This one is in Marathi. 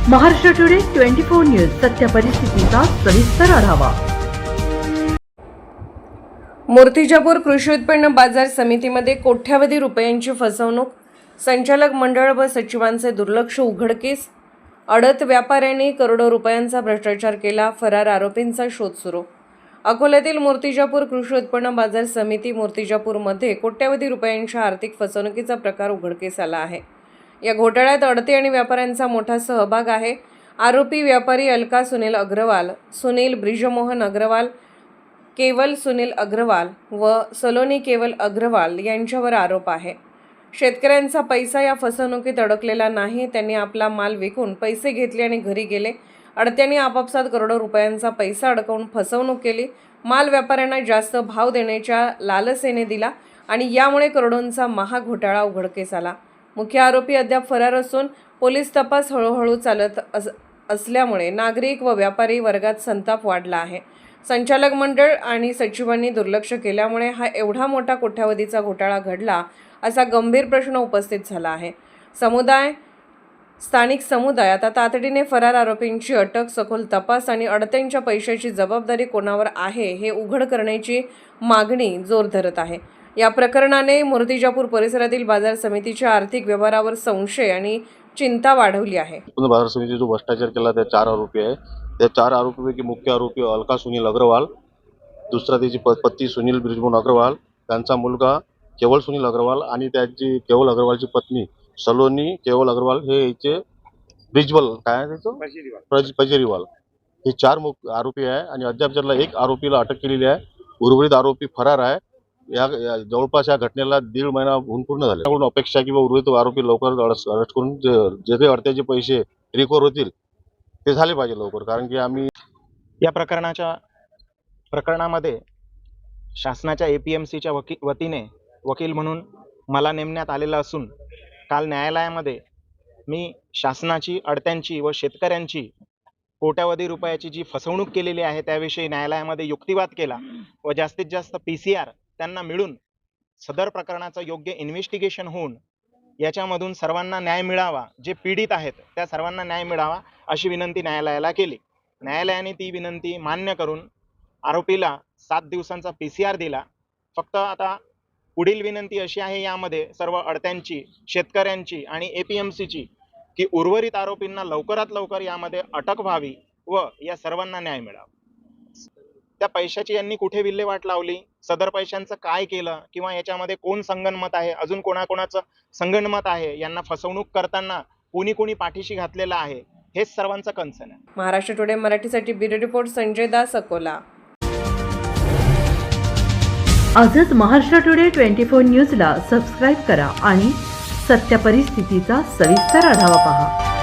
महाराष्ट्र टुडे 24 न्यूज सत्य परिस्थितीचा सविस्तर आढावा। मूर्तिजापूर कृषी उत्पन्न बाजार समितीमध्ये कोट्यावधी रुपयांची फसवणूक, संचालक मंडळ व सचिवांचे दुर्लक्ष उघडकीस, अडत व्यापाऱ्यांनी करोडो रुपयांचा भ्रष्टाचार केला, फरार आरोपींचा शोध सुरू। अकोल्यातील मूर्तिजापूर कृषी उत्पन्न बाजार समिती मूर्तिजापूरमध्ये कोट्यावधी रुपयांच्या आर्थिक फसवणुकीचा प्रकार उघडकीस आला आहे। या घोटाळ्यात अडते आणि व्यापाऱ्यांचा मोठा सहभाग आहे। आरोपी व्यापारी अलका सुनील अग्रवाल, सुनील ब्रिजमोहन अग्रवाल, केवल सुनील अग्रवाल व सलोनी केवल अग्रवाल यांच्यावर आरोप आहे। शेतकऱ्यांचा पैसा या फसवणुकीत अडकलेला नाही। त्यांनी आपला माल विकून पैसे घेतले आणि घरी गेले। अडत्यांनी आपापसात करोडो रुपयांचा पैसा अडकवून फसवणूक केली। माल व्यापाऱ्यांना जास्त भाव देण्याच्या लालसेने दिला आणि यामुळे करोडोंचा महाघोटाळा उघडकीस आला। मुख्य आरोपी अद्याप फरार असून पोलीस तपास हळूहळू चालत असल्यामुळे नागरिक व व्यापारी वर्गात संताप वाढला आहे। संचालक मंडळ आणि सचिवांनी दुर्लक्ष केल्यामुळे हा एवढा मोठा कोट्यावधीचा घोटाळा घडला असा गंभीर प्रश्न उपस्थित झाला आहे। स्थानिक समुदाय आता तातडीने फरार आरोपींची अटक, सखोल तपास आणि अडत्यांच्या पैशाची जबाबदारी कोणावर आहे हे उघड करण्याची मागणी जोर धरत आहे। या प्रकरणाने मूर्तिजापूर परिसरातील बाजार समितीच्या आर्थिक व्यवहारावर संशय आणि चिंता वाढवली आहे। बाजार समिती जो भ्रष्टाचार केला त्या 4 आरोपी आहे। त्या 4 आरोपीपैकी मुख्य आरोपी अलका सुनील अग्रवाल, दुसरा त्याची पत्नी सुनील ब्रिजमोहन अग्रवाल, त्यांचा मुलगा केवल सुनील अग्रवाल आणि त्याची केवल अग्रवालची पत्नी सलोनी केवल अग्रवाल हे याचे ब्रिजवल काय त्याचं पजेरीवाल हे 4 आरोपी आहे आणि अद्याप ज्याला 1 आरोपीला अटक केलेली आहे। उर्वरित आरोपी फरार आहे। या जवळपास या घटनेला 1.5 महिना होऊन पूर्ण झाले। म्हणून अपेक्षा की उर्वरित आरोपी लवकर अरेस्ट करून जे काही अडत्याचे पैसे रिकव्हर होतील ते झाले पाहिजे लवकर, कारण की आम्ही या प्रकरणामध्ये शासनाच्या APMCच्या वतीने वकील म्हणून मला नेमण्यात आलेला असून काल न्यायालयामध्ये मी शासनाची, अडत्यांची व शेतकऱ्यांची कोट्यावधी रुपयाची जी फसवणूक केलेली आहे त्याविषयी न्यायालयामध्ये युक्तिवाद केला व जास्तीत जास्त PCR त्यांना मिळून सदर प्रकरणाचं योग्य इन्व्हेस्टिगेशन होऊन याच्यामधून सर्वांना न्याय मिळावा, जे पीडित आहेत त्या सर्वांना न्याय मिळावा अशी विनंती न्यायालयाला केली। न्यायालयाने ती विनंती मान्य करून आरोपीला 7 दिवसांचा PCR दिला। फक्त आता पुढील विनंती अशी आहे यामध्ये सर्व अडत्यांची, शेतकऱ्यांची आणि APMCची की उर्वरित आरोपींना लवकरात लवकर यामध्ये अटक व्हावी व या सर्वांना न्याय मिळावा। त्या पैशाची यांनी कुठे विल्हेवाट लावली, सदर पैशांचं काय केलं किंवा याच्यामध्ये कोण संगनमत आहे, अजून कोणाकोणाचं संगनमत आहे, यांना फसवणूक करताना कोणी पाठीशी घातलेलं आहे, हेच सर्वांचं कन्सर्न आहे। महाराष्ट्र टुडे मराठीसाठी ब्युरो रिपोर्ट संजय दास, अकोला। आजच महाराष्ट्र टुडे 24 न्यूजला सबस्क्राईब करा आणि सत्य परिस्थितीचा सविस्तर आढावा पहा।